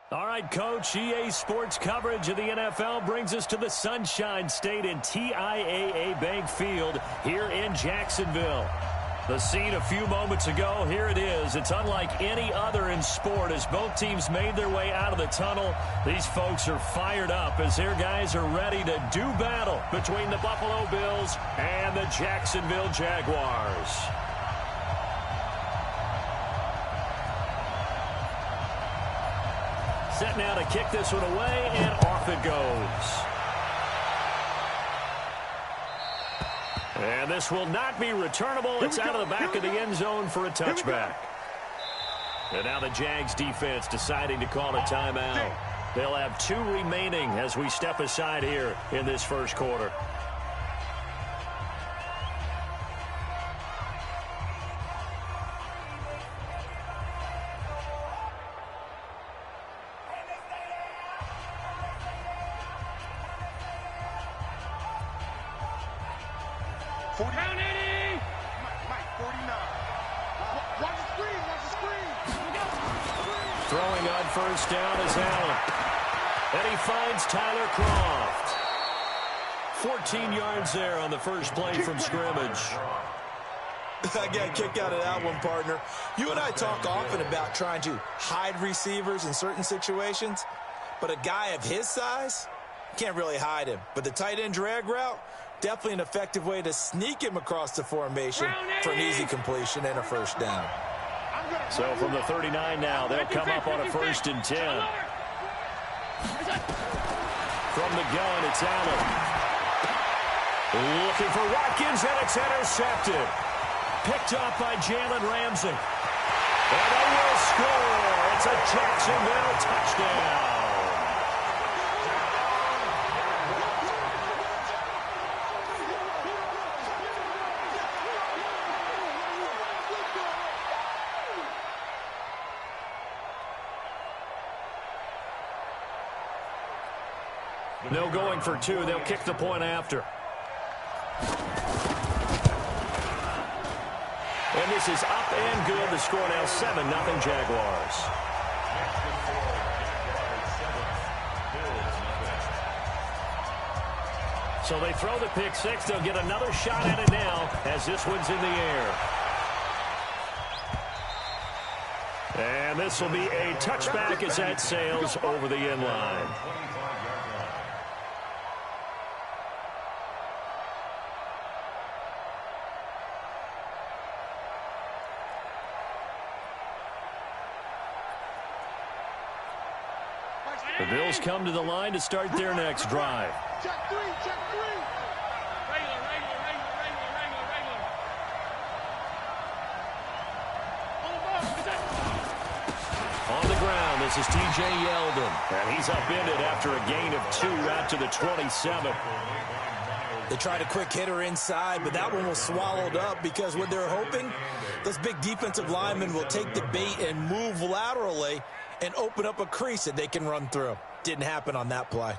All right, Coach, EA Sports coverage of the NFL brings us to the Sunshine State in TIAA Bank Field here in Jacksonville. The scene a few moments ago, here it is. It's unlike any other in sport as both teams made their way out of the tunnel. These folks are fired up as their guys are ready to do battle between the Buffalo Bills and the Jacksonville Jaguars. Set now to kick this one away, and off it goes. And this will not be returnable. It's out of the back of the end zone for a touchback. And now the Jags defense deciding to call a timeout. They'll have 2 remaining as we step aside here in this first quarter. Throwing on first down is Allen. And he finds Tyler Kroft. 14 yards there on the first play from scrimmage. I got a kick out of that one, partner. You and I talk often about trying to hide receivers in certain situations, but a guy of his size can't really hide him. But the tight end drag route, definitely an effective way to sneak him across the formation for an easy completion and a first down. So from the 39 now, they'll come up on a 1st and 10. From the gun, it's Allen. Looking for Watkins, and it's intercepted. Picked up by Jalen Ramsey. And they will score. It's a Jacksonville touchdown. No going for 2. They'll kick the point after. And this is up and good. The score now 7-0 Jaguars. So they throw the pick 6. They'll get another shot at it now as this one's in the air. And this will be a touchback as that sails over the end line. The Bills come to the line to start their next drive. Check 3, check 3. Regular. On the ground, this is T.J. Yeldon. And he's upended after a gain of 2 out to the 27. They tried a quick hitter inside, but that one was swallowed up because what they're hoping, those big defensive linemen will take the bait and move laterally and open up a crease that they can run through. Didn't happen on that play.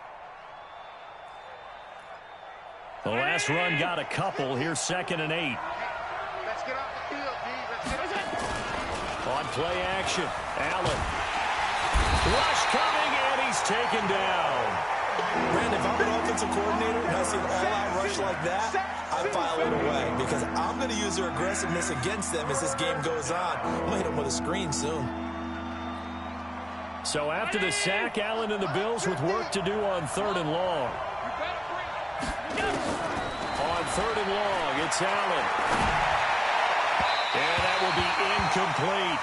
The last run got a couple. Here's 2nd and 8. Let's get off the field, D. Let's get on play action, Allen. Rush coming, and he's taken down. Brandon, if I'm an offensive coordinator and I see an all-out rush like that, I file it away because I'm going to use their aggressiveness against them as this game goes on. I'm going to hit them with a screen soon. So after the sack, Allen and the Bills with work to do on 3rd and long. On 3rd and long, it's Allen. And that will be incomplete.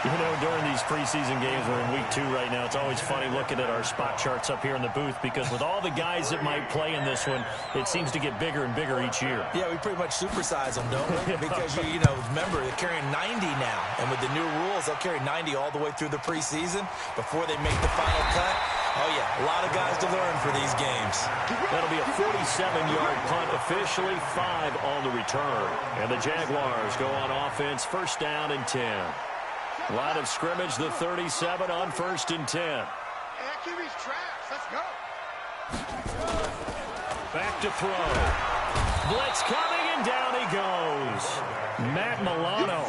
You know, during these preseason games, we're in week 2 right now. It's always funny looking at our spot charts up here in the booth because with all the guys that might play in this one, it seems to get bigger and bigger each year. Yeah, we pretty much supersize them, don't we? Because, you know, remember, they're carrying 90 now. And with the new rules, they'll carry 90 all the way through the preseason before they make the final cut. Oh, yeah, a lot of guys to learn for these games. That'll be a 47-yard punt, officially 5 on the return. And the Jaguars go on offense, 1st down and 10. Line of scrimmage, the 37 on 1st and 10. Hey, that QB's trash. Let's go. Back to throw. Blitz coming And down he goes. Matt Milano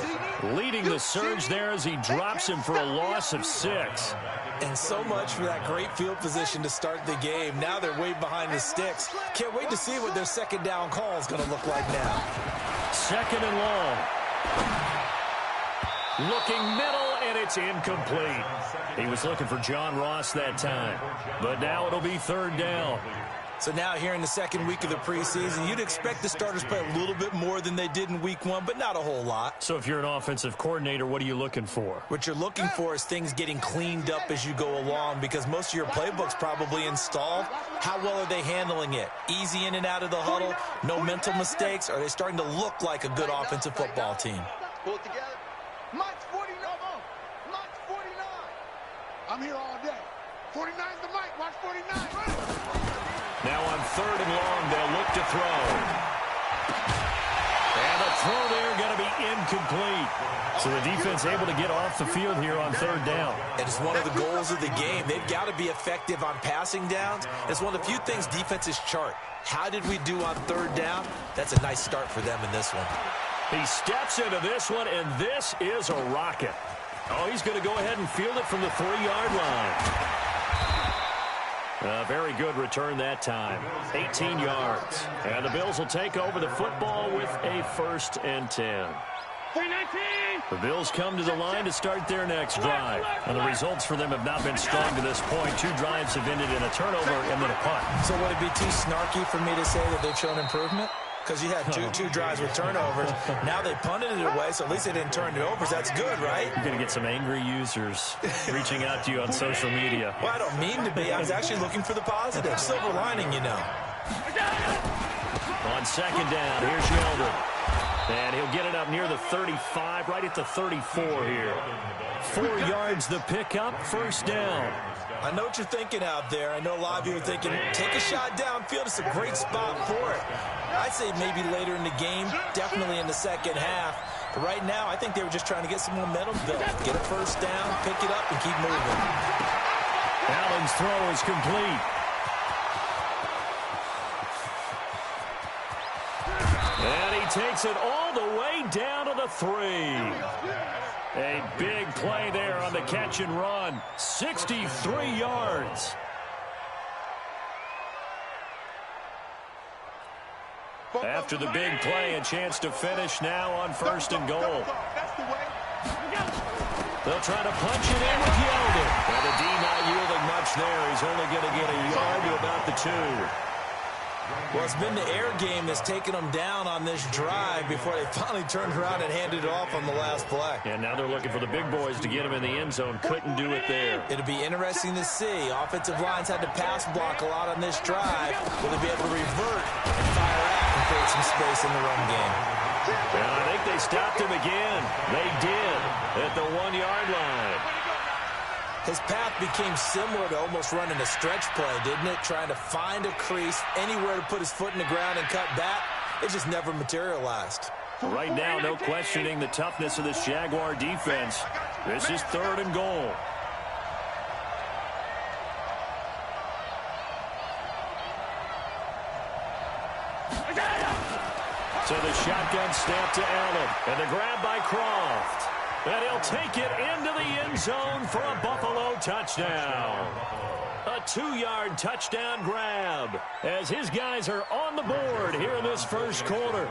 leading the surge there as he drops him for a loss of 6. And so much for that great field position to start the game. Now they're way behind the sticks. Can't wait to see what their second down call is going to look like now. Second and long. Looking middle, and it's incomplete. He was looking for John Ross that time. But now it'll be third down. So now here in the second week of the preseason, you'd expect the starters to play a little bit more than they did in week 1, but not a whole lot. So if you're an offensive coordinator, what are you looking for? What you're looking for is things getting cleaned up as you go along, because most of your playbook's probably installed. How well are they handling it? Easy in and out of the huddle? No mental mistakes? Are they starting to look like a good offensive football team? Pull it together. March 49. March 49. I'm here all day. 49's the mic. Watch 49. Now on third and long, they'll look to throw. And the throw there going to be incomplete. So the defense able to get off the field here on third down. It's one of the goals of the game. They've got to be effective on passing downs. It's one of the few things defenses chart. How did we do on third down? That's a nice start for them in this one. He steps into this one, and this is a rocket. Oh, he's going to go ahead and field it from the 3-yard line. A very good return that time. 18 yards. And the Bills will take over the football with a 1st and 10. The Bills come to the line to start their next drive. And the results for them have not been strong to this point. 2 drives have ended in a turnover and then a punt. So would it be too snarky for me to say that they've shown improvement? Because you had two drives with turnovers. Now they punted it away, so at least they didn't turn it over. So that's good, right? You're going to get some angry users reaching out to you on social media. Well, I don't mean to be. I was actually looking for the positive. Silver lining, you know. On second down, here's Yeldon. And he'll get it up near the 35, right at the 34 here. 4 yards the pickup, 1st down. I know what you're thinking out there. I know a lot of you are thinking, take a shot downfield. It's a great spot for it. I'd say maybe later in the game, definitely in the second half. But right now, I think they were just trying to get some momentum built. Get a 1st down, pick it up, and keep moving. Allen's throw is complete. And he takes it all the way down to the 3. A big play there on the catch and run. 63 yards. After the big play, a chance to finish now on 1st and goal. They'll try to punch it in with Yeldon. And the D not yielding much there. He's only going to get a yard to about the 2. Well, it's been the air game that's taken them down on this drive before they finally turned around and handed it off on the last play. And now they're looking for the big boys to get him in the end zone. Couldn't do it there. It'll be interesting to see. Offensive lines had to pass block a lot on this drive. Will they be able to revert and fire out and create some space in the run game? And I think they stopped him again. They did at the 1-yard line. His path became similar to almost running a stretch play, didn't it? Trying to find a crease, anywhere to put his foot in the ground and cut back. It just never materialized. Right now, no questioning the toughness of this Jaguar defense. This is 3rd and goal. So the shotgun snap to Allen. And the grab by Croft. And he'll take it into the end zone for a Buffalo touchdown. A 2-yard touchdown grab as his guys are on the board here in this first quarter.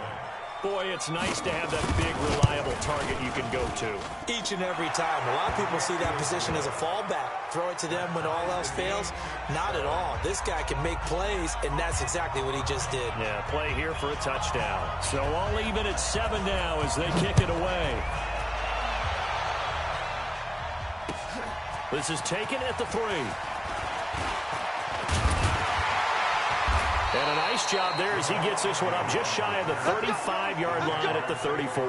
Boy, it's nice to have that big, reliable target you can go to. Each and every time. A lot of people see that position as a fallback. Throw it to them when all else fails. Not at all. This guy can make plays, and that's exactly what he just did. Yeah, play here for a touchdown. So all even at 7 now as they kick it away. This is taken at the 3. And a nice job there as he gets this one up just shy of the 35-yard line at the 34.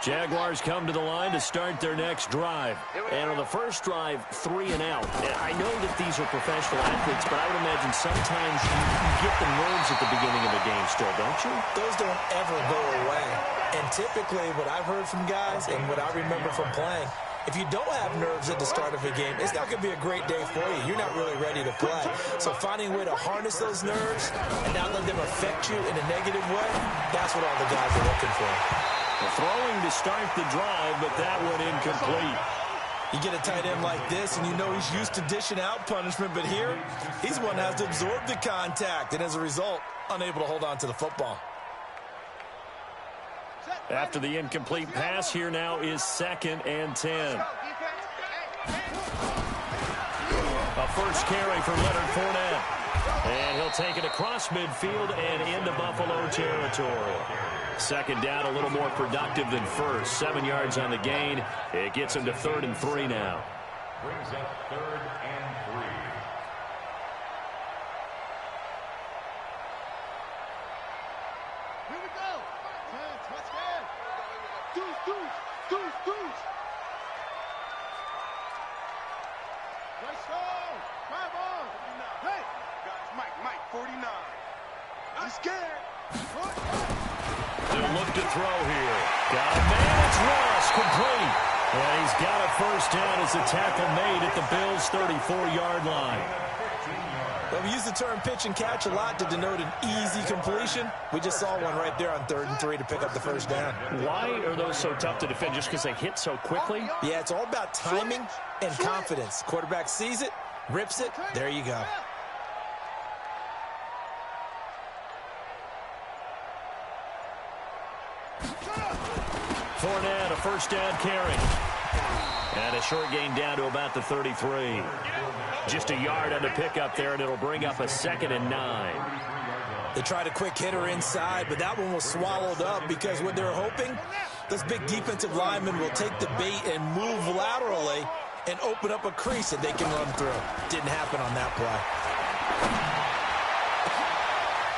Jaguars come to the line to start their next drive. And on the first drive, 3 and out. I know that these are professional athletes, but I would imagine sometimes you get the nerves at the beginning of the game still, don't you? Those don't ever go away. And typically what I've heard from guys and what I remember from playing, If you don't have nerves at the start of a game, it's not going to be a great day for you. You're not really ready to play. So finding a way to harness those nerves and not let them affect you in a negative way, that's what all the guys are looking for. Throwing to start the drive, but that one incomplete. You get a tight end like this, and you know he's used to dishing out punishment, but here, he's one that has to absorb the contact, and as a result, unable to hold on to the football. After the incomplete pass, here now is 2nd and 10. A first carry for Leonard Fournette. And he'll take it across midfield and into Buffalo territory. Second down, a little more productive than first. 7 yards on the gain. It gets him to 3rd and 3 now. Brings up 3rd and 3. Here we go. 10, touchdown. Deuce. Right side. 5 on. Hey. Mike, 49. I'm scared. They'll look to throw here. Got a man. It's Ross, complete. And he's got a first down as the tackle made at the Bills' 34-yard line. Well, we use the term pitch and catch a lot to denote an easy completion. We just saw one right there on 3rd and 3 to pick up the first down. Why are those so tough to defend? Just because they hit so quickly? Yeah, it's all about timing and confidence. Quarterback sees it, rips it, there you go. Fournette, a first down carry. And a short gain down to about the 33. Just a yard on the pickup there, and it'll bring up a 2nd and 9. They tried a quick hitter inside, but that one was swallowed up because what they're hoping, those big defensive linemen will take the bait and move laterally and open up a crease that they can run through. Didn't happen on that play.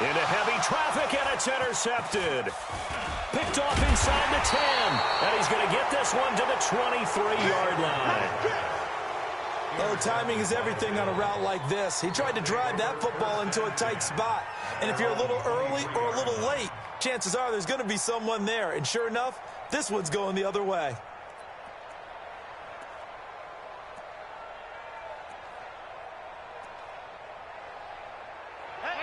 Into heavy traffic, and it's intercepted. Picked off inside the 10. And he's going to get this one to the 23-yard line. Oh, timing is everything on a route like this. He tried to drive that football into a tight spot. And if you're a little early or a little late, chances are there's going to be someone there. And sure enough, this one's going the other way.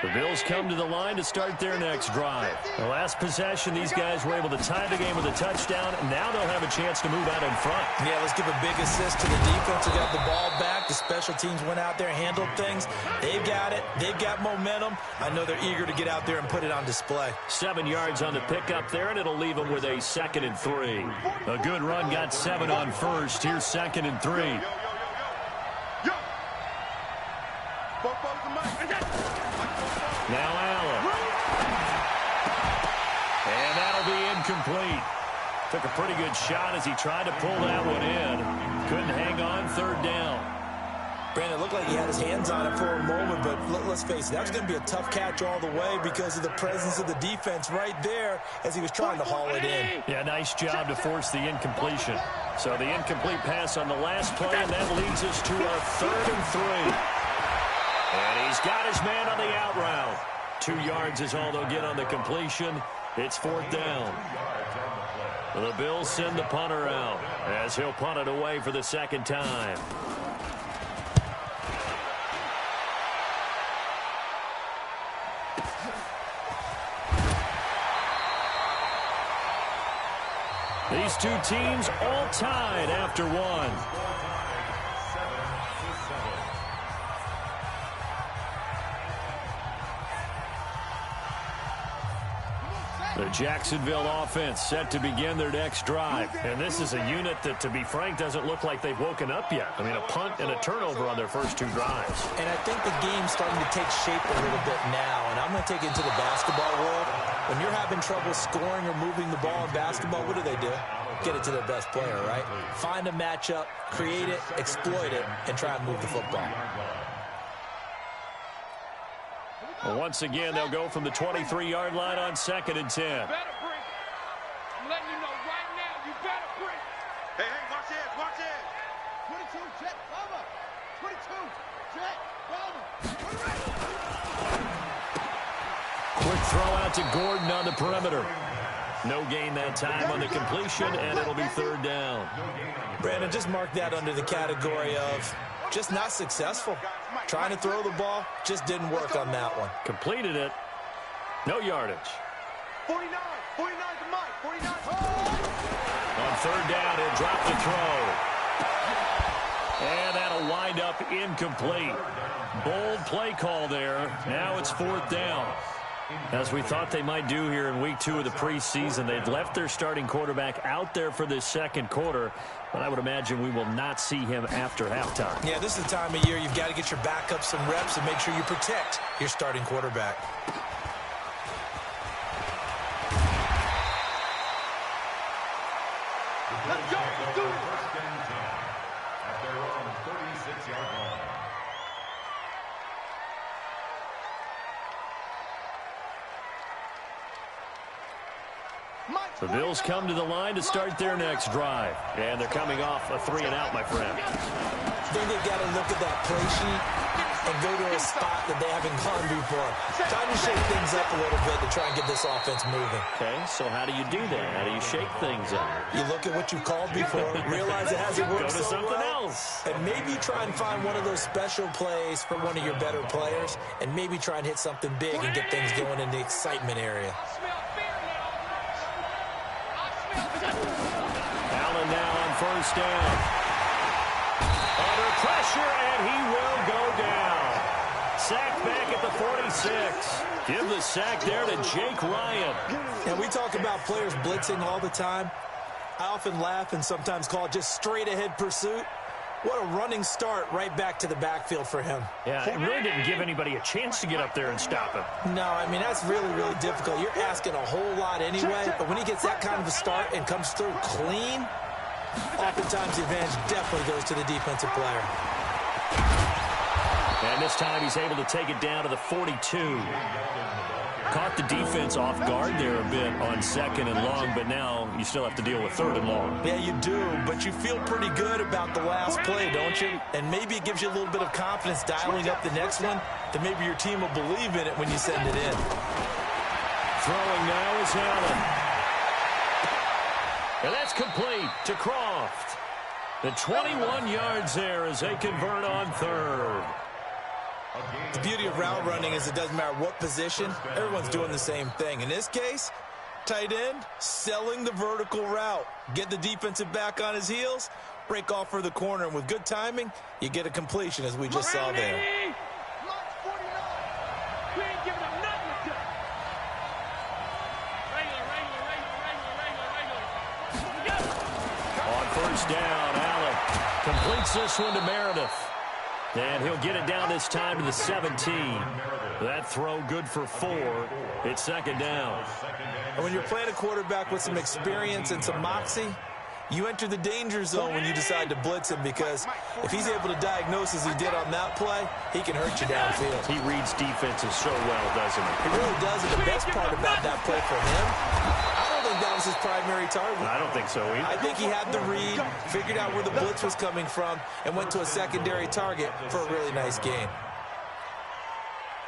The Bills come to the line to start their next drive. The last possession, these guys were able to tie the game with a touchdown. Now they'll have a chance to move out in front. Yeah, let's give a big assist to the defense who got the ball back. The special teams went out there, handled things. They've got it. They've got momentum. I know they're eager to get out there and put it on display. 7 yards on the pickup there, and it'll leave them with a 2nd and 3. A good run got 7 on first. Here's 2nd and 3. Now Allen. And that'll be incomplete. Took a pretty good shot as he tried to pull that one in. Couldn't hang on, 3rd down. Brandon, it looked like he had his hands on it for a moment, but let's face it, that's going to be a tough catch all the way because of the presence of the defense right there as he was trying to haul it in. Yeah, nice job to force the incompletion. So the incomplete pass on the last play, and that leads us to a 3rd and 3. And he's got his man on the out route. 2 yards is all they'll get on the completion. It's 4th down. The Bills send the punter out as he'll punt it away for the 2nd time. These two teams all tied after one. The Jacksonville offense set to begin their next drive. And this is a unit that, to be frank, doesn't look like they've woken up yet. I mean, a punt and a turnover on their first 2 drives. And I think the game's starting to take shape a little bit now. And I'm going to take it into the basketball world. When you're having trouble scoring or moving the ball in basketball, what do? Get it to their best player, right? Find a matchup, create it, exploit it, and try and move the football. Well, once again, they'll go from the 23-yard line on 2nd and 10. Better bring it. I'm letting you know right now, you better bring it. Hey, watch this. 22, jet, cover. 22, jet, cover. Quick throw out to Gordon on the perimeter. No gain that time on the completion, and it'll be 3rd down. Brandon, just mark that under the category of just not successful. Trying to throw the ball, just didn't work on that one. Completed it. No yardage. 49 to Mike. 49. On third down, he'll drop the throw. And that'll wind up incomplete. Bold play call there. Now it's fourth down. As we thought they might do here in week 2 of the preseason, they'd left their starting quarterback out there for this second quarter, but I would imagine we will not see him after halftime. Yeah, this is the time of year you've got to get your backup some reps and make sure you protect your starting quarterback. Let's go. Let's do it. First and 10 at their own 36-yard line. The Bills come to the line to start their next drive. And they're coming off a 3-and-out, my friend. I think they've got to look at that play sheet and go to a spot that they haven't gone before. Time to shake things up a little bit to try and get this offense moving. Okay, so how do you do that? How do you shake things up? You look at what you called before, realize it hasn't worked Go to so something well, else. and maybe try and find one of those special plays for one of your better players, and maybe try and hit something big and get things going in the excitement area. Allen now on first down. Under pressure, and he will go down. Sacked back at the 46. Give the sack there to Jake Ryan. And we talk about players blitzing all the time. I often laugh and sometimes call it just straight-ahead pursuit. What a running start right back to the backfield for him. Yeah, it really didn't give anybody a chance to get up there and stop him. No, I mean, that's really, really difficult. You're asking a whole lot anyway, but when he gets that kind of a start and comes through clean, oftentimes the advantage definitely goes to the defensive player. And this time he's able to take it down to the 42. Caught the defense off guard there a bit on second and long, but now you still have to deal with third and long. Yeah, you do, but you feel pretty good about the last play, don't you? And maybe it gives you a little bit of confidence dialing up the next one, that maybe your team will believe in it when you send it in. Throwing now is Allen. And that's complete to Croft. The 21 yards there as they convert on third. The beauty of route running is it doesn't matter what position, everyone's doing the same thing. In this case, tight end, selling the vertical route. Get the defensive back on his heels, break off for the corner, and with good timing, you get a completion as we just saw there. On first down, Allen completes this one to Meredith. And he'll get it down this time to the 17. That throw good for 4. It's second down. And when you're playing a quarterback with some experience and some moxie, you enter the danger zone when you decide to blitz him, because if he's able to diagnose as he did on that play, he can hurt you downfield. He reads defenses so well, doesn't he? He really does, and the best part about that play for him, I don't think that was his primary target. I don't think so either. I think he had the read, figured out where the blitz was coming from, and went to a secondary target for a really nice game.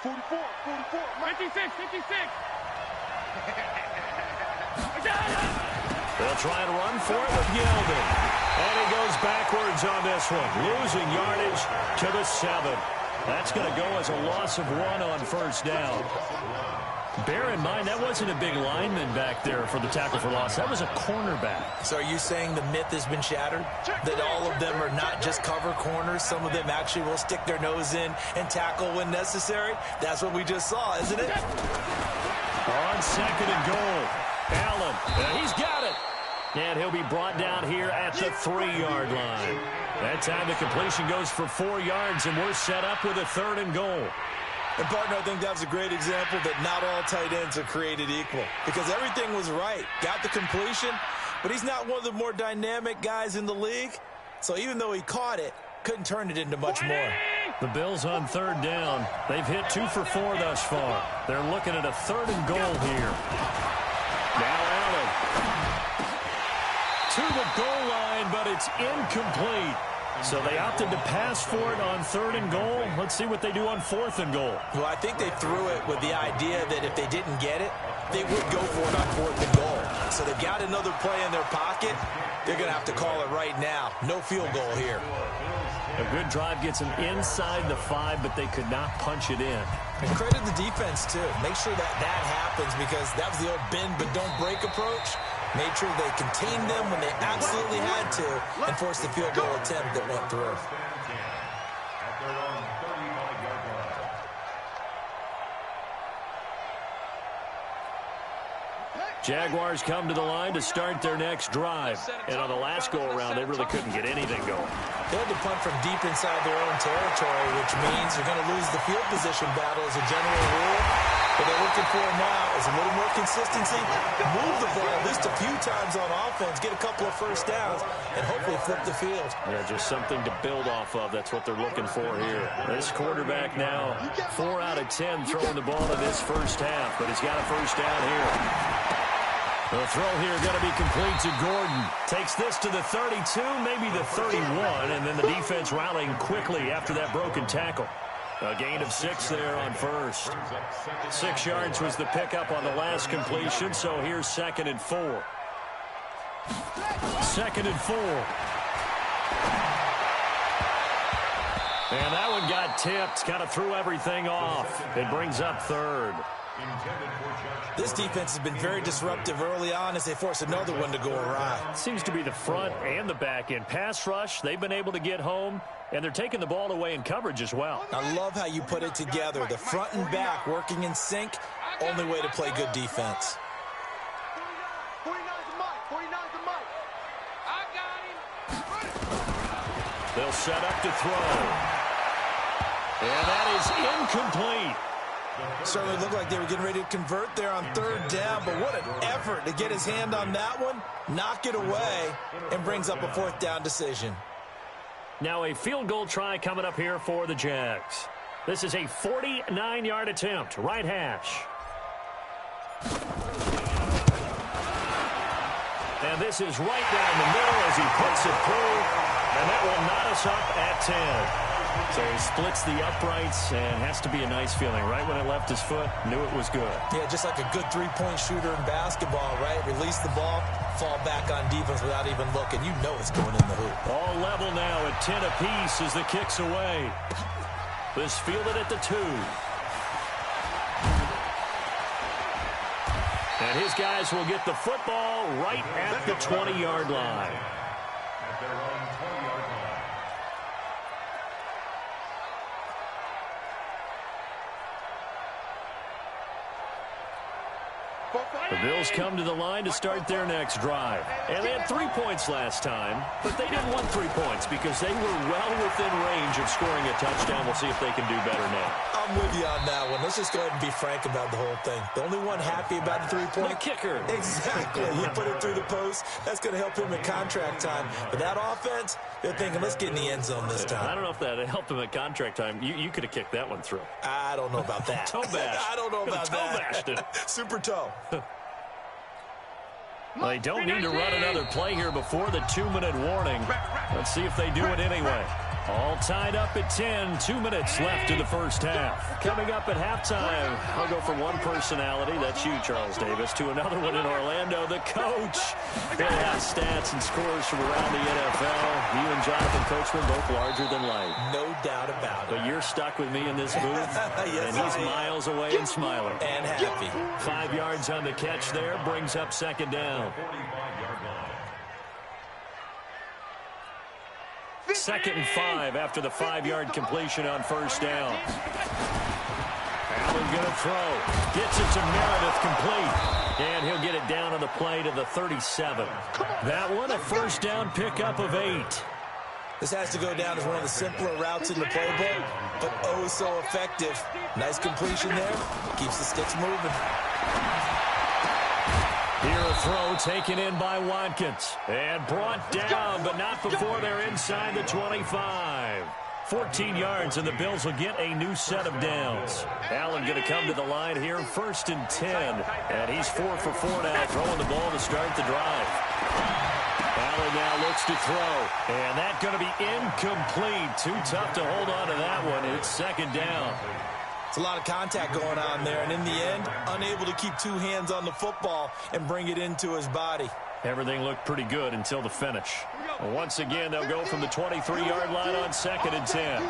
44, 56. They'll try to run for it with Yeldon. And he goes backwards on this one, losing yardage to the 7. That's going to go as a loss of 1 on first down. Bear in mind, that wasn't a big lineman back there for the tackle for loss. That was a cornerback. So are you saying the myth has been shattered? That all of them are not just cover corners? Some of them actually will stick their nose in and tackle when necessary? That's what we just saw, isn't it? On second and goal, Allen, he's got it. And he'll be brought down here at the 3-yard line. That time the completion goes for 4 yards, and we're set up with a 3rd and goal. And, partner, I think that was a great example that not all tight ends are created equal, because everything was right. Got the completion, but he's not one of the more dynamic guys in the league. So even though he caught it, couldn't turn it into much more. The Bills on 3rd down. They've hit 2 for 4 thus far. They're looking at a 3rd and goal here. Now Allen to the goal line, but it's incomplete. So they opted to pass for it on 3rd and goal. Let's see what they do on 4th and goal. Well, I think they threw it with the idea that if they didn't get it, they would go for it on 4th and goal. So they've got another play in their pocket. They're going to have to call it right now. No field goal here. A good drive gets them inside the 5, but they could not punch it in. And credit the defense, too. Make sure that happens, because that was the old bend but don't break approach. Made sure they contained them when they absolutely had to and forced the field goal attempt that went through. Jaguars come to the line to start their next drive. And on the last go-around, they really couldn't get anything going. They had to punt from deep inside their own territory, which means they're going to lose the field position battle as a general rule. What they're looking for now is a little more consistency, move the ball at least a few times on offense, get a couple of first downs, and hopefully flip the field. Yeah, just something to build off of. That's what they're looking for here. This quarterback now, 4 out of 10 throwing the ball in this first half, but he's got a first down here. The throw here going to be complete to Gordon. Takes this to the 32, maybe the 31, and then the defense rallying quickly after that broken tackle. A gain of 6 there on first. 6 yards was the pickup on the last completion, so here's 2nd and 4. 2nd and 4. And that one got tipped, kind of threw everything off. It brings up 3rd. This defense has been very disruptive early on as they force another one to go awry. Seems to be the front and the back end. Pass rush, they've been able to get home, and they're taking the ball away in coverage as well. I love how you put it together. The front and back working in sync, only way to play good defense. 49's the mic. I got him. They'll set up to throw. And that is incomplete. Certainly looked like they were getting ready to convert there on 3rd down, but what an effort to get his hand on that one, knock it away, and brings up a 4th down decision. Now a field goal try coming up here for the Jags. This is a 49-yard attempt, right hash. And this is right down the middle as he puts it through, and that will knot us up at 10. So he splits the uprights, and has to be a nice feeling. Right when it left his foot, knew it was good. Yeah, just like a good three-point shooter in basketball, right? Release the ball, fall back on defense without even looking. You know it's going in the hoop. All level now at 10 apiece as the kick's away. This fielded at the 2. And his guys will get the football right at the 20-yard line. At their own 20-yard line. The Bills come to the line to start their next drive. And they had 3 points last time, but they didn't want 3 points because they were well within range of scoring a touchdown. We'll see if they can do better now. I'm with you on that one. Let's just go ahead and be frank about the whole thing. The only one happy about the 3-point. The kicker. Exactly. He put it through the post. That's going to help him in contract time. But that offense, they're thinking, let's get in the end zone this time. I don't know if that helped him at contract time. You could have kicked that one through. I don't know about that. Toe bash. I don't know about toe that. Bashed it. Super toe. Well, they don't need to run another play here before the 2-minute warning. Let's see if they do it anyway. All tied up at 10. 2 minutes left in the first half. Coming up at halftime, I'll go from one personality, that's you, Charles Davis, to another one in Orlando, the coach. He'll have stats and scores from around the NFL. You and Jonathan Coachman both larger than life. No doubt about it. But you're stuck with me in this booth, yes, and he's miles away and smiling. And happy. 5 yards on the catch there, brings up 2nd down. 45-yard line. 2nd and 5 after the 5-yard completion on first down. Allen going to throw. Gets it to Meredith, complete. And he'll get it down on the play to the 37. That one, a first down pickup of 8. This has to go down as one of the simpler routes in the playbook, but oh so effective. Nice completion there. Keeps the sticks moving. Here a throw taken in by Watkins. And brought down, but not before they're inside the 25. 14 yards, and the Bills will get a new set of downs. Allen going to come to the line here, 1st and 10. And he's 4 for 4 now, throwing the ball to start the drive. Allen now looks to throw. And that's going to be incomplete. Too tough to hold on to that one. It's 2nd down. It's a lot of contact going on there, and in the end, unable to keep two hands on the football and bring it into his body. Everything looked pretty good until the finish. Well, once again, they'll go from the 23-yard line on 2nd and 10.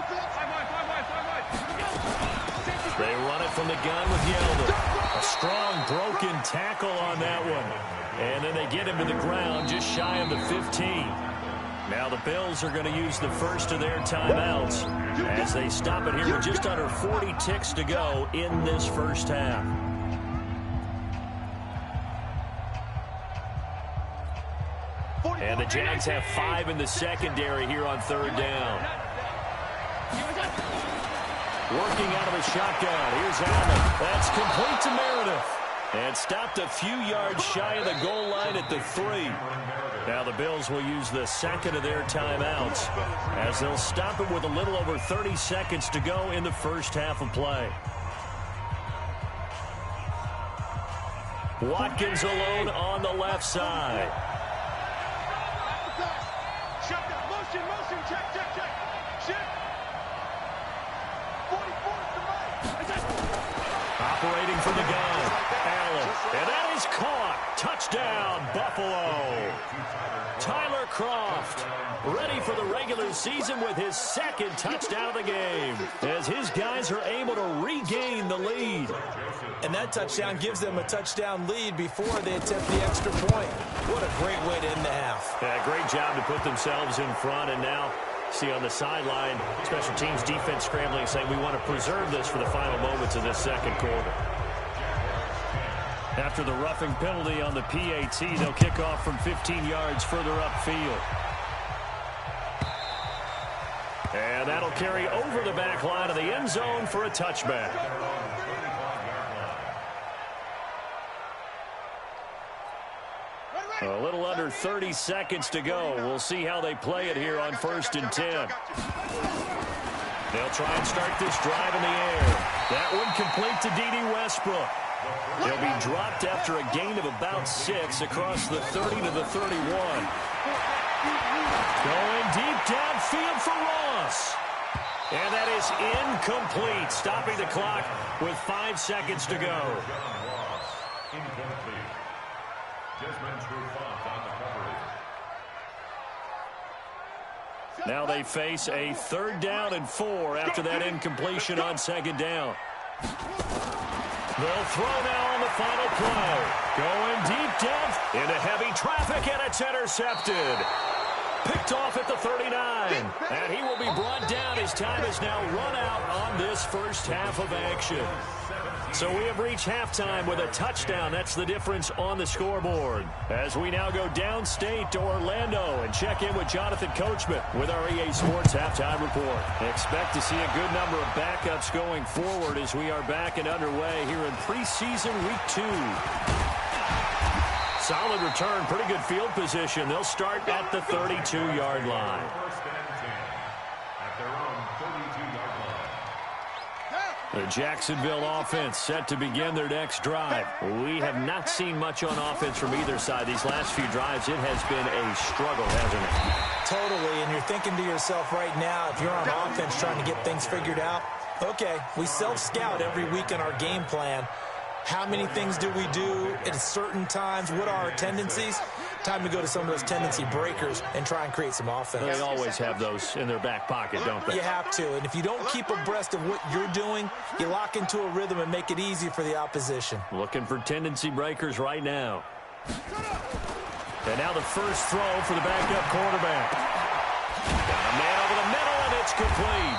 They run it from the gun with Yeldon. A strong broken tackle on that one. And then they get him to the ground just shy of the 15. Now the Bills are going to use the first of their timeouts as they stop it here with just under 40 ticks to go in this first half. And the Jags have 5 in the secondary here on 3rd down. Working out of a shotgun. Here's Allen. That's complete to Meredith. And stopped a few yards shy of the goal line at the 3. Now the Bills will use the second of their timeouts as they'll stop it with a little over 30 seconds to go in the first half of play. Watkins alone on the left side. Motion, check. Shift. 44 to Operating from the gun. Allen. And that is caught. Touchdown, Buffalo. Tyler Kroft ready for the regular season with his 2nd touchdown of the game as his guys are able to regain the lead. And that touchdown gives them a touchdown lead before they attempt the extra point. What a great way to end the half. Yeah, great job to put themselves in front. And now, see on the sideline, special teams defense scrambling, saying we want to preserve this for the final moments of this second quarter. After the roughing penalty on the PAT, they'll kick off from 15 yards further upfield. And that'll carry over the back line of the end zone for a touchback. A little under 30 seconds to go. We'll see how they play it here on 1st and 10. They'll try and start this drive in the air. That one complete to D.D. Westbrook. He'll be dropped after a gain of about 6 across the 30 to the 31. Going deep downfield for Ross. And that is incomplete, stopping the clock with 5 seconds to go. Now they face a 3rd down and 4 after that incompletion on 2nd down. They'll throw now on the final play. Going deep down into heavy traffic, and it's intercepted. Picked off at the 39. And he will be brought down. His time is now run out on this first half of action. So we have reached halftime with a touchdown. That's the difference on the scoreboard. As we now go downstate to Orlando and check in with Jonathan Coachman with our EA Sports Halftime Report. Expect to see a good number of backups going forward as we are back and underway here in preseason week 2. Solid return, pretty good field position. They'll start at the 32-yard line. The Jacksonville offense set to begin their next drive. We have not seen much on offense from either side. These last few drives, it has been a struggle, hasn't it? Totally, and you're thinking to yourself right now, if you're on offense trying to get things figured out, okay, we self-scout every week in our game plan. How many things do we do at certain times? What are our tendencies? Time to go to some of those tendency breakers and try and create some offense. They always have those in their back pocket, don't they? You have to, and if you don't keep abreast of what you're doing, you lock into a rhythm and make it easy for the opposition. Looking for tendency breakers right now. And now the first throw for the backup quarterback. Got a man over the middle, and it's complete.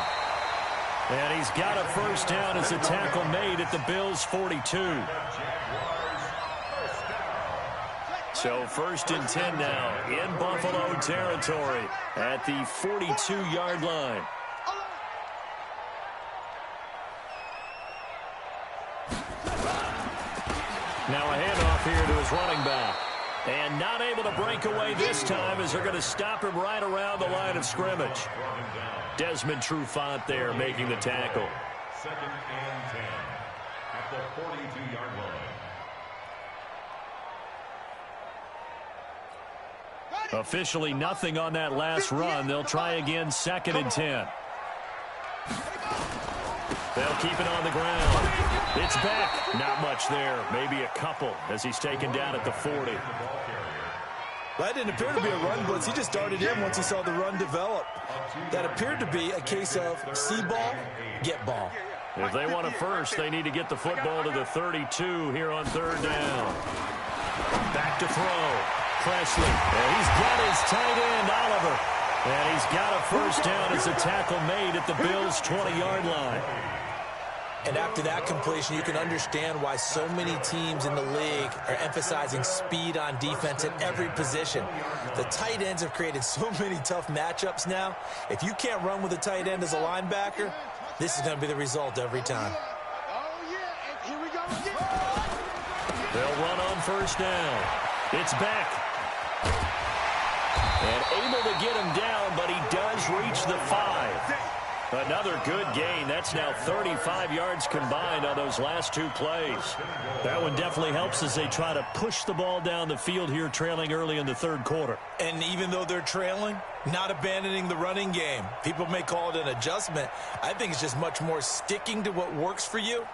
And he's got a first down as a tackle made at the Bills' 42. So 1st and 10 now in Buffalo territory at the 42-yard line. Now a handoff here to his running back. And not able to break away this time as they're going to stop him right around the line of scrimmage. Desmond Trufant there making the tackle. 2nd and 10 at the 42-yard line. Officially nothing on that last run. They'll try again 2nd and 10. They'll keep it on the ground. It's back. Not much there. Maybe a couple as he's taken down at the 40. Well, that didn't appear to be a run blitz. He just darted in once he saw the run develop. That appeared to be a case of see ball, get ball. If they want a first, they need to get the football to the 32 here on third down. Back to throw. Presley. And he's got his tight end, Oliver. And he's got a first down as a tackle made at the Bills' 20-yard line. And after that completion, you can understand why so many teams in the league are emphasizing speed on defense at every position. The tight ends have created so many tough matchups now. If you can't run with a tight end as a linebacker, this is going to be the result every time. They'll run on first down. It's back. And able to get him down, but he does reach the 5. Another good gain. That's now 35 yards combined on those last two plays. That one definitely helps as they try to push the ball down the field here, trailing early in the third quarter. And even though they're trailing, not abandoning the running game. People may call it an adjustment. I think it's just much more sticking to what works for you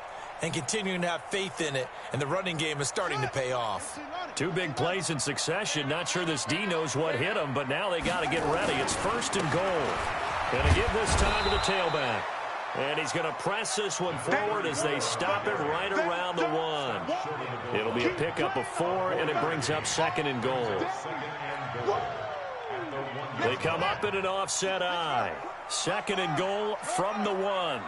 and continuing to have faith in it. And the running game is starting to pay off. Two big plays in succession. Not sure this D knows what hit him, but now they got to get ready. It's first and goal. Going to give this time to the tailback. And he's going to press this one forward as they stop it right around the 1. It'll be a pickup of 4, and it brings up second and goal. They come up in an offset eye. Second and goal from the 1.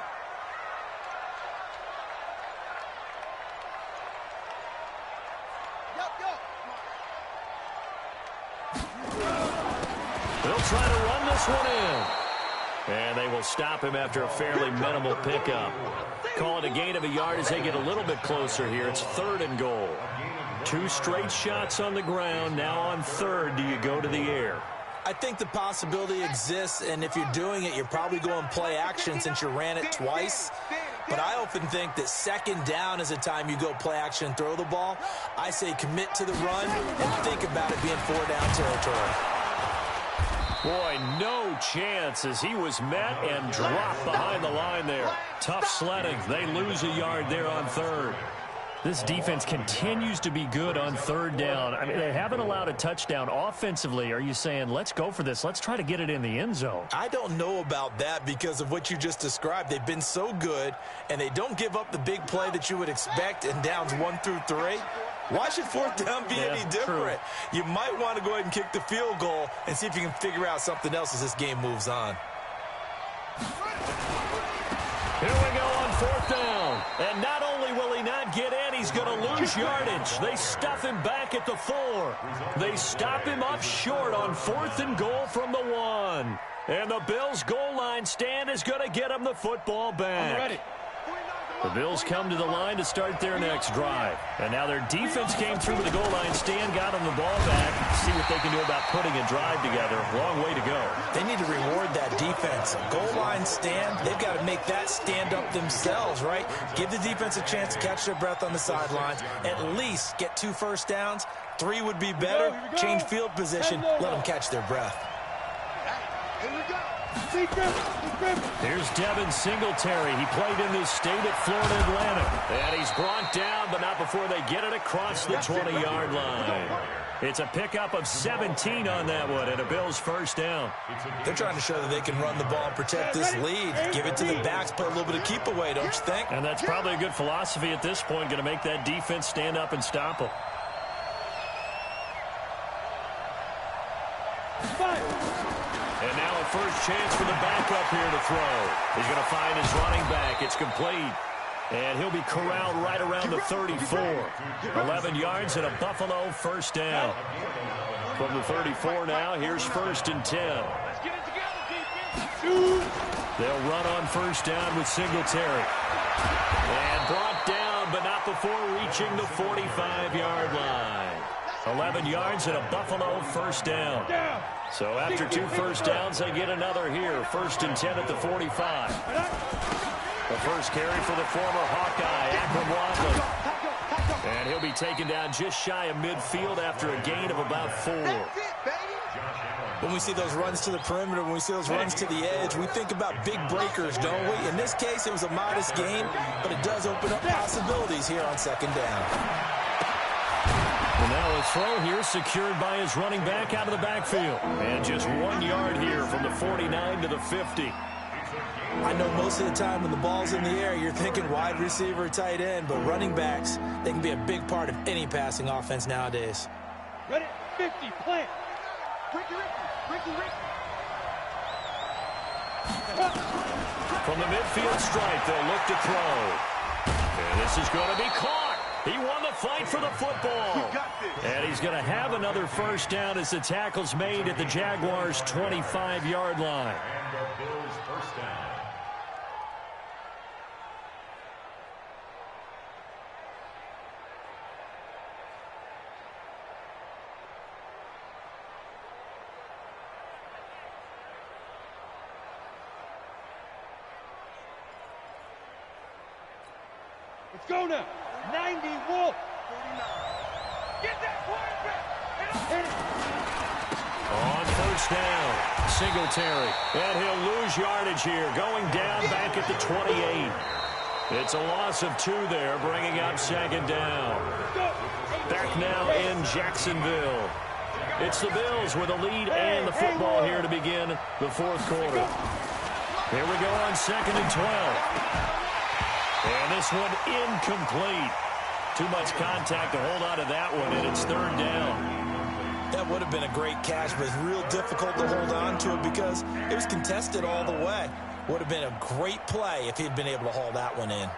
They'll try to run this one in. And they will stop him after a fairly minimal pickup. Call it a gain of a yard as they get a little bit closer here. It's third and goal. 2 straight shots on the ground. Now on third, do you go to the air? I think the possibility exists, and if you're doing it, you're probably going play action since you ran it twice. But I often think that second down is a time you go play action and throw the ball. I say commit to the run and think about it being 4-down territory. Boy, no chance as he was met and dropped behind the line there. Tough sledding. They lose a yard there on third. This defense continues to be good on third down. I mean, they haven't allowed a touchdown offensively. Are you saying, let's go for this? Let's try to get it in the end zone. I don't know about that because of what you just described. They've been so good, and they don't give up the big play that you would expect in downs 1 through 3. Why should fourth down be any different? True. You might want to go ahead and kick the field goal and see if you can figure out something else as this game moves on. Here we go on fourth down. And not only will he not get in, he's going to lose yardage. They stuff him back at the 4. They stop him up short on fourth and goal from the 1. And the Bills' goal line stand is going to get him the football back. I'm ready. The Bills come to the line to start their next drive. And now their defense came through to the goal line stand, got them the ball back. See what they can do about putting a drive together. Long way to go. They need to reward that defense. Goal line stand, they've got to make that stand up themselves, right? Give the defense a chance to catch their breath on the sidelines. At least get 2 first downs. 3 would be better. Change field position. Let them catch their breath. Here we go. Here's Devin Singletary. He played in this state at Florida Atlantic. And he's brought down, but not before they get it across the 20-yard line. It's a pickup of 17 on that one, and a Bills first down. They're trying to show that they can run the ball and protect this lead. Give it to the backs, play a little bit of keep away, don't you think? And that's probably a good philosophy at this point, going to make that defense stand up and stop them. And now a first chance for the backup here to throw. He's going to find his running back. It's complete. And he'll be corralled right around the 34. 11 yards and a Buffalo first down. From the 34 now, here's first and 10. Let's get it together, defense. They'll run on first down with Singletary. And brought down, but not before reaching the 45-yard line. 11 yards and a Buffalo first down. So after 2 first downs, they get another here. First and 10 at the 45. The first carry for the former Hawkeye, Akram Wadley. And he'll be taken down just shy of midfield after a gain of about 4. When we see those runs to the perimeter, when we see those runs to the edge, we think about big breakers, don't we? In this case, it was a modest gain, but it does open up possibilities here on second down. And now a throw here secured by his running back out of the backfield. And just 1 yard here from the 49 to the 50. I know most of the time when the ball's in the air, you're thinking wide receiver, tight end, but running backs, they can be a big part of any passing offense nowadays. Ready? 50, plant. From the midfield stripe, they'll look to throw. And this is going to be caught. He won the fight for the football. And he's going to have another first down as the tackle's made at the Jaguars' 25-yard line. And the Bills' first down. Let's go now. 90 Wolf. 49. Get that quarterback. Hit it. On first down, Singletary. And he'll lose yardage here, going down back at the 28. It's a loss of 2 there, bringing up second down. Back now in Jacksonville. It's the Bills with a lead and the football here to begin the fourth quarter. Here we go on second and 12. And this one incomplete. Too much contact to hold on to that one, and it's third down. That would have been a great catch, but it's real difficult to hold on to it because it was contested all the way. Would have been a great play if he'd been able to haul that one in.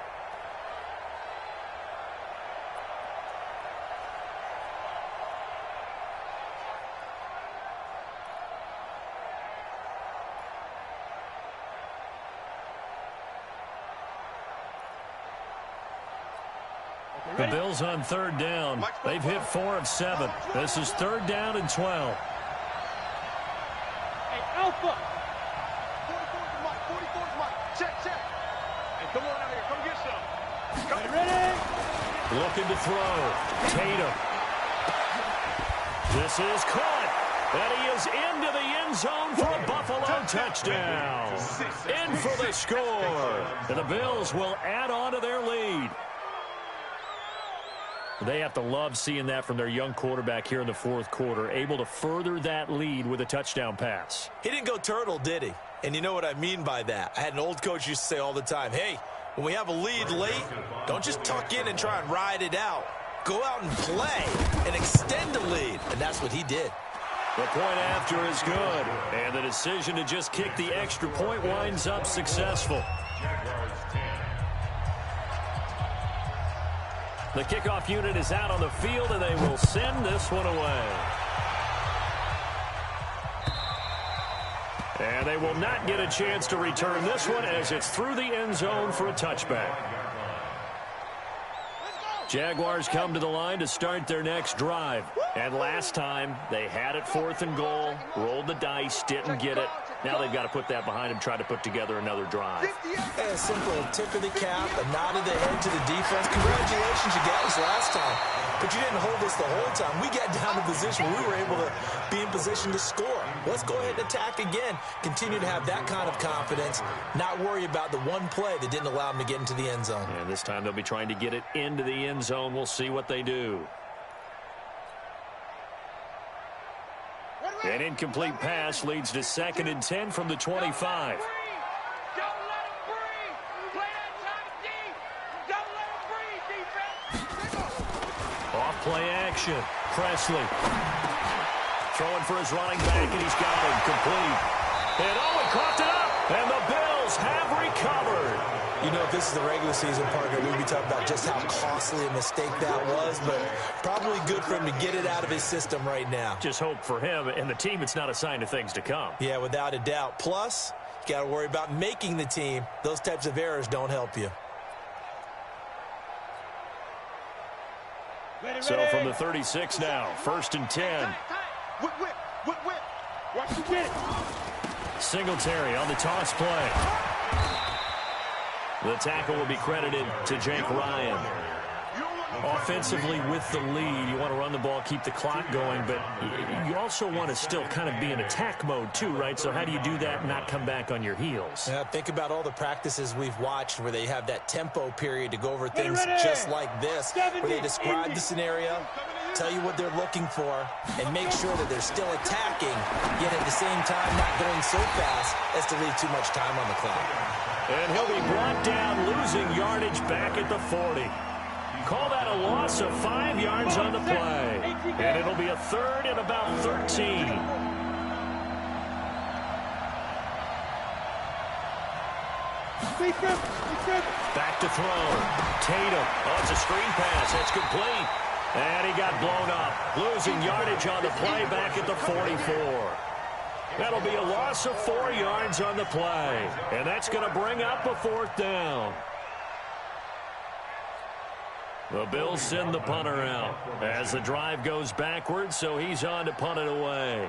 The Bills on third down. They've hit 4 of 7. This is third down and 12. Hey, Alpha. 44's Mike. 44's Mike. Check. Hey, come on out here. Come get some. Come ready. Looking to throw. Tatum. This is caught. And he is into the end zone for a Buffalo touchdown. In for the score. And the Bills will add on to their lead. They have to love seeing that from their young quarterback here in the fourth quarter, able to further that lead with a touchdown pass. He didn't go turtle, did he? And you know what I mean by that. I had an old coach used to say all the time, hey, when we have a lead late, don't just tuck in and try and ride it out. Go out and play and extend the lead. And that's what he did. The point after is good. And the decision to just kick the extra point winds up successful. Jaguars 10. The kickoff unit is out on the field, and they will send this one away. And they will not get a chance to return this one as it's through the end zone for a touchback. Jaguars come to the line to start their next drive. And last time, they had it 4th and goal, rolled the dice, didn't get it. Now they've got to put that behind them, try to put together another drive. A simple tip of the cap, a nod of the head to the defense. Congratulations, you got us last time. But you didn't hold us the whole time. We got down to position where we were able to be in position to score. Let's go ahead and attack again. Continue to have that kind of confidence, not worry about the one play that didn't allow them to get into the end zone. And this time they'll be trying to get it into the end zone. We'll see what they do. An incomplete pass leads to 2nd and 10 from the 25. Don't let him breathe. Play that time deep. Don't let him breathe, defense. Off play action. Presley. Throwing for his running back, and he's got him complete. And he caught it up. And the Bills have recovered. You know, if this is the regular season, partner, we'd be talking about just how costly a mistake that was, but probably good for him to get it out of his system right now. Just hope for him and the team it's not a sign of things to come. Yeah, without a doubt. Plus, you got to worry about making the team. Those types of errors don't help you. So from the 36 now, 1st and 10. Whip. Watch you get it. Singletary on the toss play. The tackle will be credited to Jake Ryan. Offensively with the lead, you want to run the ball, keep the clock going, but you also want to still kind of be in attack mode too, right? So how do you do that and not come back on your heels? Yeah, think about all the practices we've watched where they have that tempo period to go over things just like this, where they describe the scenario, tell you what they're looking for, and make sure that they're still attacking, yet at the same time not going so fast as to leave too much time on the clock. And he'll be brought down, losing yardage back at the 40. Call that a loss of 5 yards on the play. And it'll be a third and about 13. Back to throw. Tatum. Oh, it's a screen pass. It's complete. And he got blown up. Losing yardage on the play back at the 44. That'll be a loss of 4 yards on the play. And that's going to bring up a 4th down. The Bills send the punter out as the drive goes backwards, so he's on to punt it away.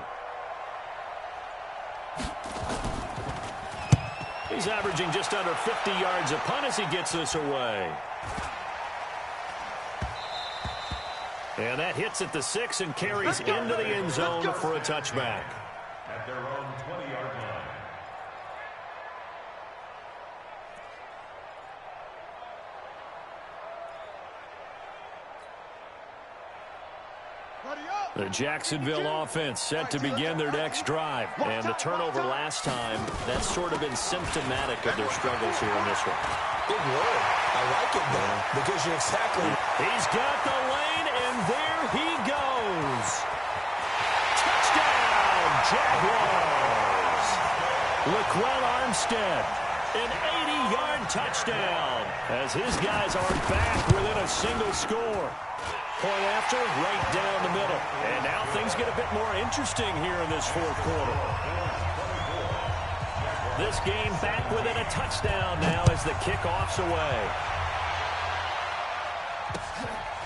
He's averaging just under 50 yards a punt as he gets this away. And that hits at the 6 and carries into the end zone for a touchback. At their own 20-yard line. The Jacksonville offense set to begin their next drive. And the turnover last time, that's sort of been symptomatic of their struggles here in this one. Big word. I like it, though, because you're exactly... He's got the lane, and there he goes. Touchdown, Jaguars. Laquell Armstead, an 80-yard touchdown, as his guys are back within a single score. Point after, right down the middle. And now things get a bit more interesting here in this 4th quarter. This game back within a touchdown now as the kickoff's away.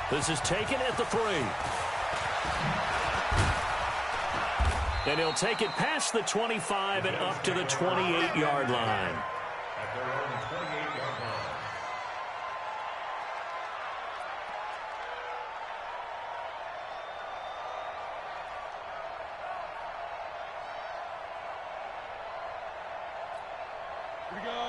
This is taken at the 3. And he'll take it past the 25 and up to the 28-yard line. At their own 28-yard line.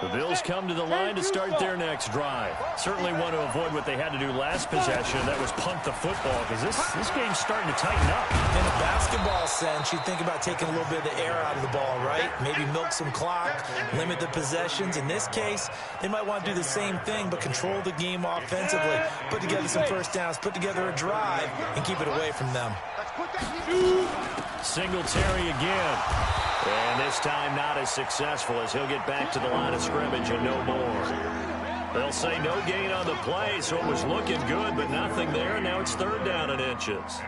The Bills come to the line to start their next drive. Certainly want to avoid what they had to do last possession. That was punt the football, because this game's starting to tighten up. In a basketball sense, you think about taking a little bit of the air out of the ball, right? Maybe milk some clock, limit the possessions. In this case, they might want to do the same thing, but control the game offensively. Put together some first downs, put together a drive, and keep it away from them. Singletary again. And this time not as successful as he'll get back to the line of scrimmage and no more. They'll say no gain on the play, so it was looking good, but nothing there. And now it's 3rd down and inches.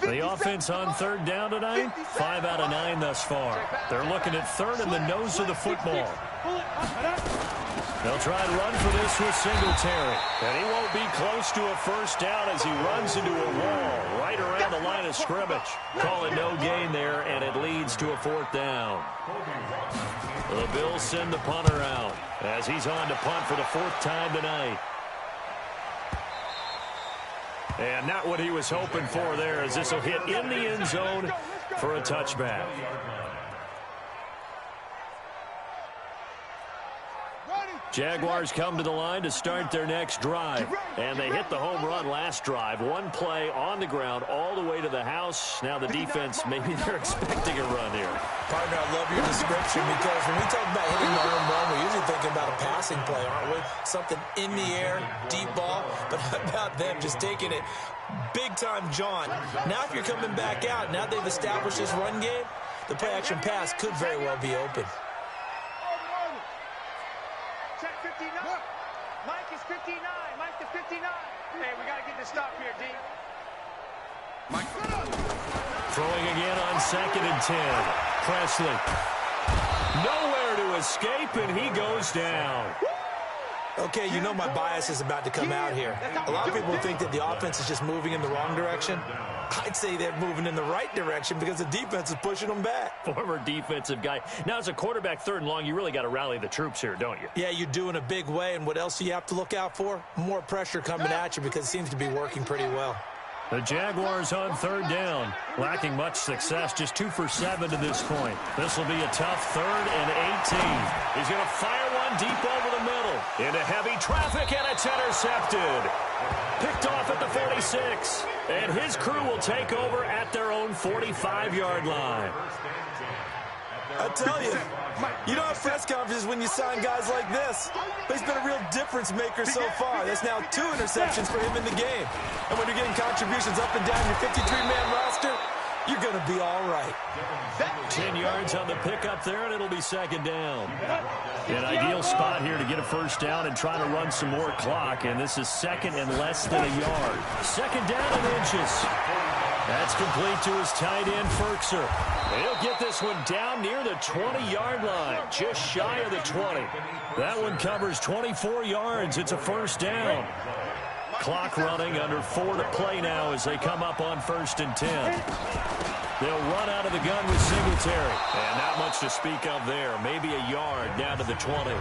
The offense on 3rd down tonight, 5 out of 9 thus far. They're looking at 3rd in the nose of the football. They'll try and run for this with Singletary. And he won't be close to a first down as he runs into a wall right around the line of scrimmage. Call it no gain there, and it leads to a 4th down. The Bills send the punter out as he's on to punt for the 4th time tonight. And not what he was hoping for there, as this will hit in the end zone for a touchback. Jaguars come to the line to start their next drive. And they hit the home run last drive. One play on the ground all the way to the house. Now the defense, maybe they're expecting a run here. Partner, I love your description, because when we talk about hitting the home run, we're usually thinking about a passing play, aren't we? Something in the air, deep ball. But how about them just taking it big-time jaunt? Now if you're coming back out, now they've established this run game, the play-action pass could very well be open. Check 59. Mike is 59. Mike to 59. Hey, we got to get this stop here, D. Mike. Throwing again on 2nd and 10. Presley. Nowhere to escape, and he goes down. Okay, you know my bias is about to come out here. A lot of people think that the offense is just moving in the wrong direction. I'd say they're moving in the right direction because the defense is pushing them back. Former defensive guy. Now, as a quarterback, 3rd and long, you really got to rally the troops here, don't you? Yeah, you do in a big way, and what else do you have to look out for? More pressure coming at you because it seems to be working pretty well. The Jaguars on 3rd down. Lacking much success, just 2 for 7 to this point. This will be a tough 3rd and 18. He's going to fire one deep over the middle. Into heavy traffic, and it's intercepted. Picked off at the 46. And his crew will take over at their own 45-yard line. I tell you, you don't have press conferences when you sign guys like this. But he's been a real difference maker so far. That's now 2 interceptions for him in the game. And when you're getting contributions up and down your 53-man roster, you're going to be all right. 10 yards on the pickup there, and it'll be 2nd down. An ideal spot here to get a 1st down and try to run some more clock. And this is 2nd and less than a yard. 2nd down in inches. That's complete to his tight end, Ferkser. He'll get this one down near the 20-yard line, just shy of the 20. That one covers 24 yards. It's a 1st down. Clock running, under 4 to play now as they come up on 1st and 10. They'll run out of the gun with Singletary. And not much to speak of there. Maybe a yard down to the 20.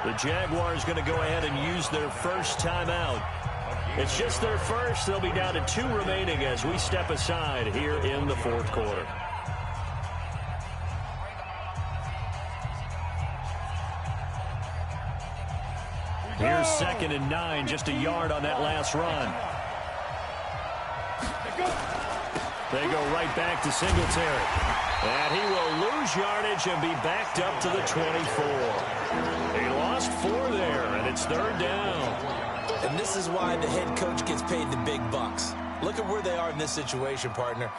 The Jaguars going to go ahead and use their first timeout. It's just their first. They'll be down to 2 remaining as we step aside here in the 4th quarter. Here's 2nd and 9, just a yard on that last run. They go right back to Singletary. And he will lose yardage and be backed up to the 24. He lost 4 there, and it's 3rd down. And this is why the head coach gets paid the big bucks. Look at where they are in this situation, partner.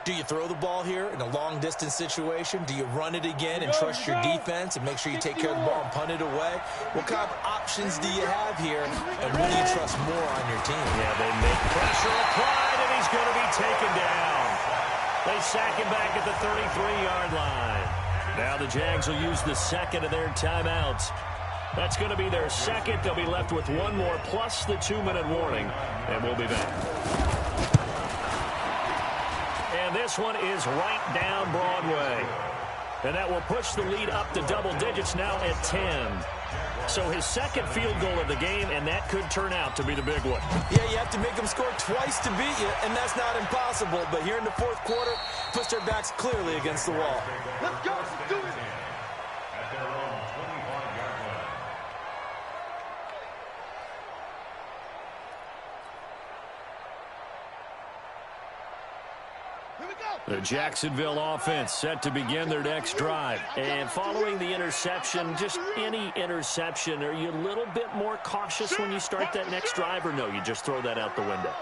Do you throw the ball here in a long-distance situation? Do you run it again and trust your defense and make sure you take care of the ball and punt it away? What kind of options do you have here, and what do you trust more on your team? Yeah, they make pressure applied, and he's going to be taken down. They sack him back at the 33-yard line. Now the Jags will use the 2nd of their timeouts. That's going to be their 2nd. They'll be left with 1 more plus the 2-minute warning, and we'll be back. And this one is right down Broadway. And that will push the lead up to double digits now at 10. So his 2nd field goal of the game, and that could turn out to be the big one. Yeah, you have to make them score twice to beat you, and that's not impossible. But here in the 4th quarter, push their backs clearly against the wall. Let's go. Do it. At their own 25-yard line. The Jacksonville offense set to begin their next drive. And following the interception, just any interception, are you a little bit more cautious when you start that next drive, or no, you just throw that out the window?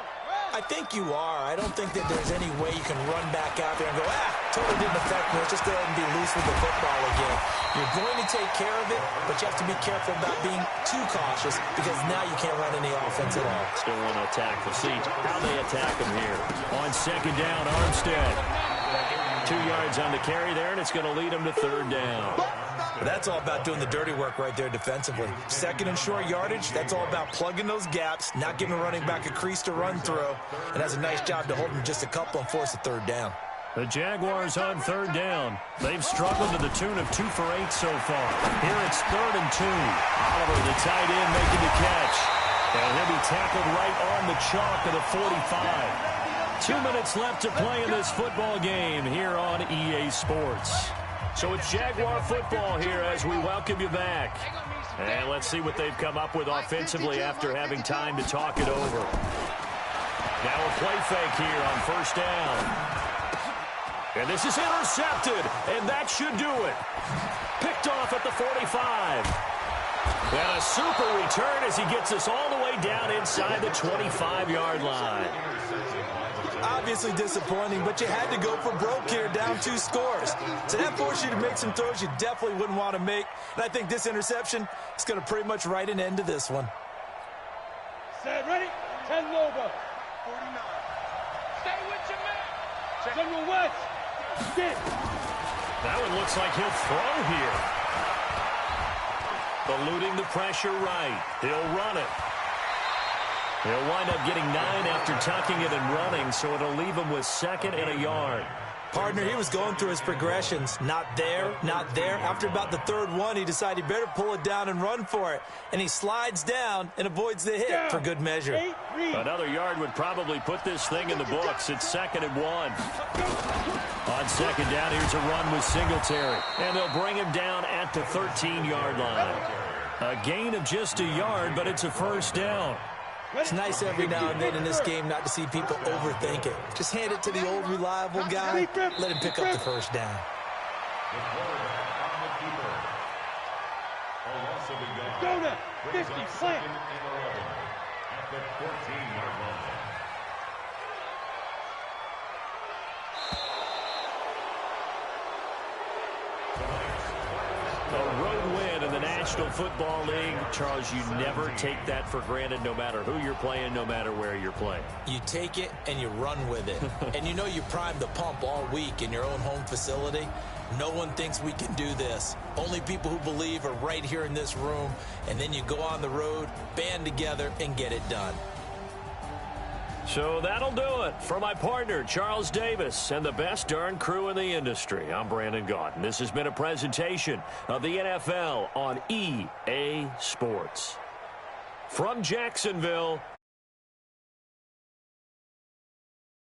I think you are. I don't think that there's any way you can run back out there and go, totally didn't affect me. Let's just go ahead and be loose with the football again. You're going to take care of it, but you have to be careful about being too cautious because now you can't run any offense at all. Still want to attack the seat. How they attack them here. On 2nd down, Armstead. 2 yards on the carry there, and it's going to lead them to 3rd down. But that's all about doing the dirty work right there defensively. 2nd and short yardage, that's all about plugging those gaps, not giving a running back a crease to run through, and that's a nice job to hold them just a couple and force a 3rd down. The Jaguars on 3rd down. They've struggled to the tune of 2 for 8 so far. Here it's 3rd and 2. Oliver, the tight end, making the catch. And he'll be tackled right on the chalk of the 45. 2 minutes left to play in this football game here on EA Sports. So it's Jaguar football here as we welcome you back. And let's see what they've come up with offensively after having time to talk it over. Now a play fake here on 1st down. And this is intercepted, and that should do it. Picked off at the 45. And a super return as he gets us all the way down inside the 25-yard line. Obviously disappointing, but you had to go for broke here, down 2 scores. So that forced you to make some throws you definitely wouldn't want to make. And I think this interception is going to pretty much write an end to this one. Set, ready? 10 over. 49. Stay with your man. General West. Get. That one looks like he'll throw here. Eluding the pressure right. He'll run it. He'll wind up getting 9 after tucking it and running, so it'll leave him with 2nd and a yard. Partner, he was going through his progressions. Not there, not there. After about the 3rd one, he decided he better pull it down and run for it. And he slides down and avoids the hit for good measure. Another yard would probably put this thing in the books. It's 2nd and 1. On 2nd down, here's a run with Singletary. And they'll bring him down at the 13-yard line. A gain of just a yard, but it's a 1st down. It's nice every now and then in this game not to see people overthink it. Just hand it to the old reliable guy. Let him pick up the 1st down. Go to 50, plant. At the 14-yard line. A road win in the National Football League. Charles, you never take that for granted no matter who you're playing, no matter where you're playing. You take it and you run with it. And you know you primed the pump all week in your own home facility. No one thinks we can do this. Only people who believe are right here in this room. And then you go on the road, band together, and get it done. So that'll do it for my partner, Charles Davis, and the best darn crew in the industry. I'm Brandon Gaudin. This has been a presentation of the NFL on EA Sports. From Jacksonville,